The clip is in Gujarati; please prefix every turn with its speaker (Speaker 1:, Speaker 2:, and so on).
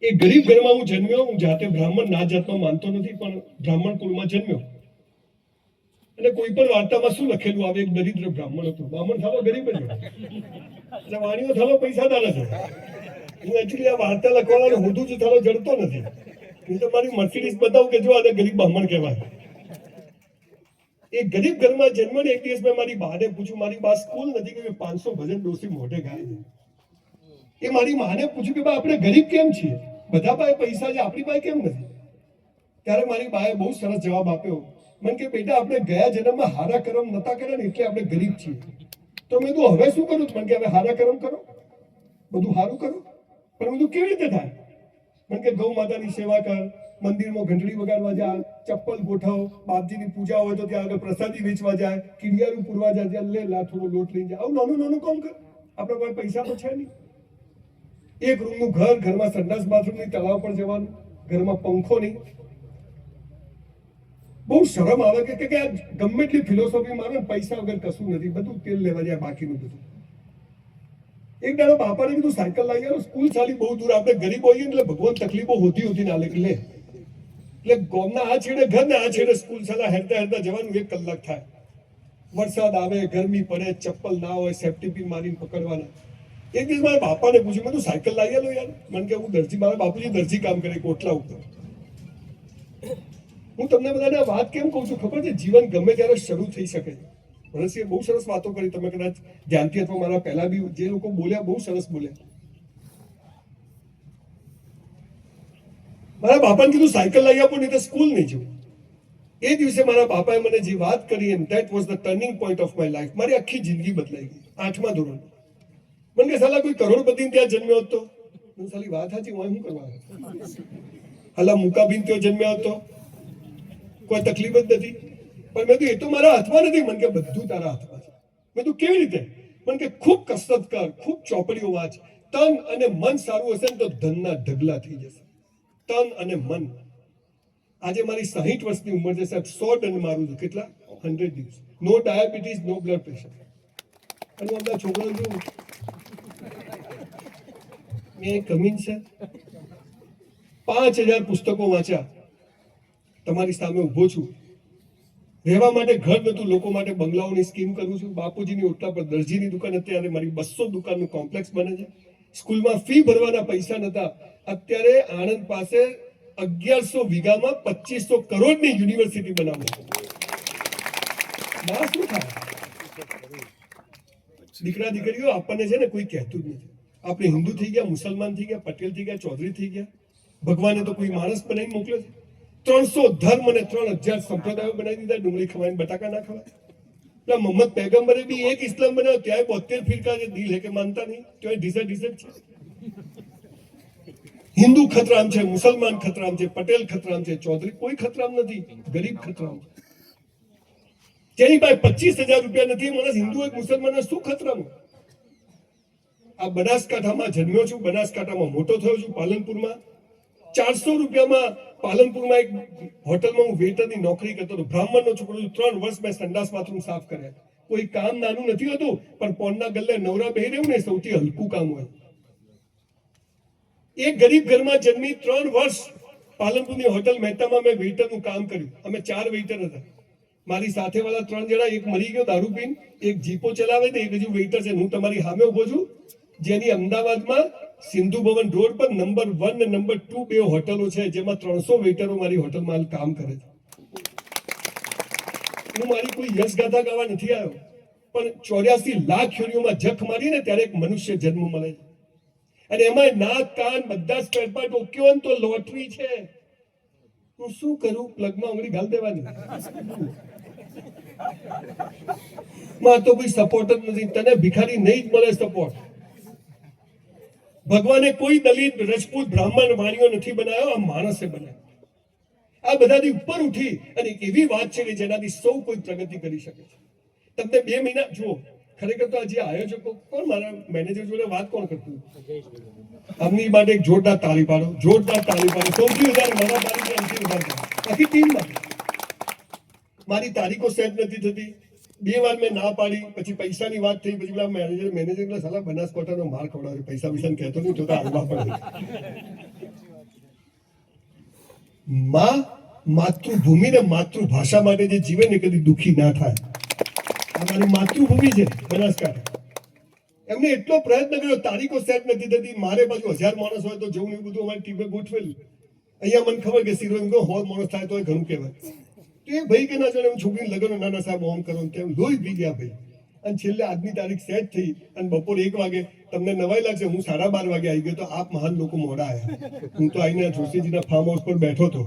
Speaker 1: એ ગરીબ ઘરમાં હું જન્મ્યો. હું જાતે બ્રાહ્મણ ના જાતમાં માનતો નથી, પણ બ્રાહ્મણ કુળમાં જન્મ્યો. અને કોઈ પણ વાર્તામાં શું લખેલું આવે? એક દરિદ્ર બ્રાહ્મણ હતો. બ્રાહ્મણ થાલો ગરીબ જ હતો, એટલે વાણીઓ થાલો પૈસાદાર હતો. હું એકચ્યુઅલી આ વાર્તા લખવાનો હોતું જ થાલો જડતો નથી. હું તો મારી મર્સિડીઝ બતાવું કે જો આને ગરીબ બ્રાહ્મણ કહેવાય. એ ગરીબ ઘરમાં જન્મ્યો ને એક દિવસ મેં મારી બાને પૂછ્યું, મારી બા સ્કૂલ નથી કે 500 ભજન ડોસી મોઢે ગાય છે. એ મારી માને પૂછ્યું કે બા આપણે ગરીબ કેમ છીએ? બધા પાસે પૈસા છે, આપણી પાસે કેમ નથી? ત્યારે મારી બાએ બહુ સરસ જવાબ આપ્યો. મને કે બેટા આપણે ગયા જન્મમાં હારા કર્મ નતા કર્યા ને એટલે આપણે ગરીબ છીએ. તો મેં કીધું હવે શું કરું? મને કે હવે હારા કર્મ કરો, બધું સારું કરો. પણ બધું કેવી રીતે થાય? મને કે ગૌ માતાની સેવા કર, મંદિરમાં ઘંટડી વગાડવા જા, ચપ્પલ ગોઠવ, બાપજીની પૂજા હોય તો ત્યાં આગળ પ્રસાદી વેચવા જાય, કીડિયારું પૂરવા જાય, ત્યાં લે લા થોડો લોટ લઈ જાય. આવું નાનું નાનું કામ કર. આપણે કોઈ પૈસા તો છે નહીં. એક રૂમનું ઘર, ઘરમાં સંડાસ બાથરૂમ નહીં, તળાવ પર જવાનું, ઘરમાં પંખો નહીં. બહુ શરમ આવે કે આ ગમે એટલી ફિલોસોફી મારો ને પૈસા વગર કશું નથી, બધું તેલ લેવા જાય બાકીનું બધું. એક દાડો બાપાને કીધું સાયકલ લાવી આવ્યો. સ્કૂલ ચાલી બહુ દૂર, આપણે ગરીબ હોઈએ એટલે ભગવાન તકલીફો હોતી ના લે. એટલે ગામના આ છેડે ઘર ને આ છેડે સ્કૂલ ચાલા હેરતા હેરતા જવાનું 1 કલાક થાય. વરસાદ આવે, ગરમી પડે, ચપ્પલ ના હોય, સેફ્ટી પિન મારીને પકડવાના. એક દિવસ મારા બાપાને પૂછ્યું, મેં તું સાયકલ લાવી આવ્યો યાર? મને કે હું દરજી, મારા બાપુજી દરજી કામ કરે કોટલા ઉપર. હું તમને બધાને વાત કેમ કહું છું ખબર છે? જીવન ગમે ત્યારે શરૂ થઈ શકે છે. મનસીએ બહુ સરસ વાતો કરી, તમે કદાચ ધ્યાનથી અથવા મારા પહેલા બી જે લોકો બોલ્યા બહુ સરસ બોલ્યા. મારા બાપાને કીધું સાયકલ લઈ આપો, નહીં તો સ્કૂલ નહીં જવું. એ દિવસે મારા બાપાએ મને જે વાત કરી, and that was the turning point of my life. મારી આખી જિંદગી બદલાઈ ગઈ 8મા ધોરણ. મને કે સાલા કોઈ કરોડપતિ ત્યાં જન્મ્યો હતો? હું સાલી વાત સાચી, હું શું કરવા? હાલા મુકાબીન ત્યાં જન્મ્યો હતો, કોઈ તકલીફ જ નથી. પણ મેં કીધું એ તો મારા હાથમાં નથી. મને કે બધું તારા હાથમાં છે. મેં કીધું કેવી રીતે? મને કે ખૂબ કસરત કર, ખૂબ ચોપડીઓ વાંચ, તન અને મન સારું હશે ને તો ધનના ઢગલા થઈ જશે. તન અને મન. આજે મારી 60 વર્ષની ઉંમર છે સાહેબ. 100 ટન મારું છું. કેટલા? 100 દિવસ. નો ડાયાબિટીસ, નો બ્લડ પ્રેશર. અને બધા છોકરાઓ જોઉં, મેં કમીન છે 5000 પુસ્તકો વાંચ્યા. તમારી સામે ઉભો છું. રહેવા માટે ઘર નતું, લોકો માટે બંગલાઓની સ્કીમ કરું છું. બાપુજીની ઓટલા પર દરજીની દુકાન, અત્યારે મારી 200 દુકાનનું કોમ્પ્લેક્સ બને છે. સ્કૂલમાં ફી ભરવાના પૈસા નતા, અત્યારે આણંદ પાસે 1100 વીઘામાં 2500 કરોડની યુનિવર્સિટી બનાવે છે. શું થાય? દીકરા દીકરીઓ આપણને છે ને કોઈ કહેતું જ નથી. આપણે હિન્દુ થઈ ગયા, મુસલમાન થઈ ગયા, પટેલ થઈ ગયા, ચૌધરી થઈ ગયા. ભગવાને તો કોઈ માણસ બનાવીને મોકલ્યો છે. 300 ધર્મ અને 3000 સંપ્રદાયો બનાવી દીધા. ડુંગળી ખવાય, બટાકા ના ખવાય. એટલે મોહમ્મદ પૈગંબરે બી એક ઇસ્લામ બનાવ્યો, ત્યાં 72 ફિરકા છે. દિલ હે કે માનતા નહીં, ત્યાં ડિઝર્ટ છે. હિન્દુ ખતરામ છે, મુસલમાન ખતરામ છે, પટેલ ખતરામ છે, ચૌધરી કોઈ ખતરામ નથી. ગરીબ ખતરામ છે. જેની પાસે 25,000 રૂપિયા નથી, માણસ હિન્દુ હોય મુસલમાન શું ખતરામ? આ બનાસકાંઠામાં જન્મ્યો છું, બનાસકાંઠામાં મોટો થયો છું, પાલનપુરમાં. 400 રૂપિયામાં પાલનપુરમાં એક હોટલમાં હું વેટરની નોકરી કરતો હતો. બ્રાહ્મણનો છોકરો છું. 3 વર્ષ મેં સંડાસ બાથરૂમ સાફ કર્યા. કોઈ કામ નાનું નથી હોતું, પણ પોનના ગલ્લે નવરા બેહી રહ્યું ને સૌથી હલકું કામ હોય. એક ગરીબ ઘરમાં જન્મી 3 વર્ષ પાલનપુરની હોટલ મહેતામાં મેં વેઇટરનું કામ કર્યું. અમે 4 વેઇટર હતા. મારી સાથે વાળા 3 જણા, એક મરી ગયો દારૂ પીને, એક જીપો ચલાવે છે, એક હજુ વેઇટર છે. હું તમારી સામે ઉભો છું, જેની અમદાવાદમાં સિંધુ ભવન રોડ પર નંબર 1 અને નંબર 2 બે હોટલો છે, જેમાં 300 વેઇટરો મારી હોટલમાં કામ કરે છે. હું મારી કોઈ યશ ગાથા ગાવા નથી આવ્યો, પણ 84 લાખ યોનિઓમાં જખ મારીને ત્યારે એક મનુષ્ય જન્મ મળે છે. અને એમાં નાક કાન બધા સ્પેર પાર્ટ ઓકે હોય તો લોટરી છે. હું શું કરું? પ્લગમાં આંગળી ઘાલ દેવાની. માં તો કોઈ સપોર્ટ જ નથી. તને ભિખારી નહીં જ મળે સપોર્ટ. ભગવાને કોઈ દલિત, રજપૂત, બ્રાહ્મણ, વાણીઓ નથી બનાવ્યો, આ માણસે બનાવ્યો. આ બધાથી ઉપર ઉઠી અને એક એવી વાત છે કે જેનાથી સૌ કોઈ પ્રગતિ કરી શકે છે. તમને 2 મહિના જુઓ, ખરેખર તો આજે આયોજકો કોણ, મારા મેનેજર જોડે વાત કોણ કરતું? આમની માટે એક જોરદાર તાળી પાડો, જોરદાર તાળી પાડો. સૌથી વધારે મારા તારીખે આખી ટીમમાં. મારી તારીખો સેટ નથી થતી. 2 વાર મેં ના પાડી, પછી પૈસાની વાત થઈ, પછી પેલા મેનેજર સાલા બનાસકાંઠાનો માર ખવડાવે, પૈસા વિશે કહેતો નહીં તો આવવા પડે. માં માતૃભૂમિ ને માતૃભાષા માટે જે જીવે ને કદી દુઃખી ના થાય. આ મારી માતૃભૂમિ છે બનાસકાંઠા. એમને એટલો પ્રયત્ન કર્યો, તારીખો સેટ નથી થતી. મારે બાજુ 1000 માણસ હોય તો જવું ને એવું બધું અમારી ટીમે ગોઠવેલું. અહીંયા મને ખબર કે સિરોંગો 100 માણસ થાય તો ઘણું કહેવાય. તો એ ભાઈ કે ના જાણે એમ છોકરીને લગન નાના સાહેબ ઓમ કરો તેમ લોહી પી ગયા ભાઈ. અને છેલ્લે આજની તારીખ સેટ થઈ અને બપોર 1 વાગે તમને નવાઈ લાગશે, હું 12:30 વાગે આવી ગયો તો આપ મહાન લોકો મોડા આવ્યા. હું તો આવીને જોશીજીના ફાર્મ હાઉસ પર બેઠો હતો.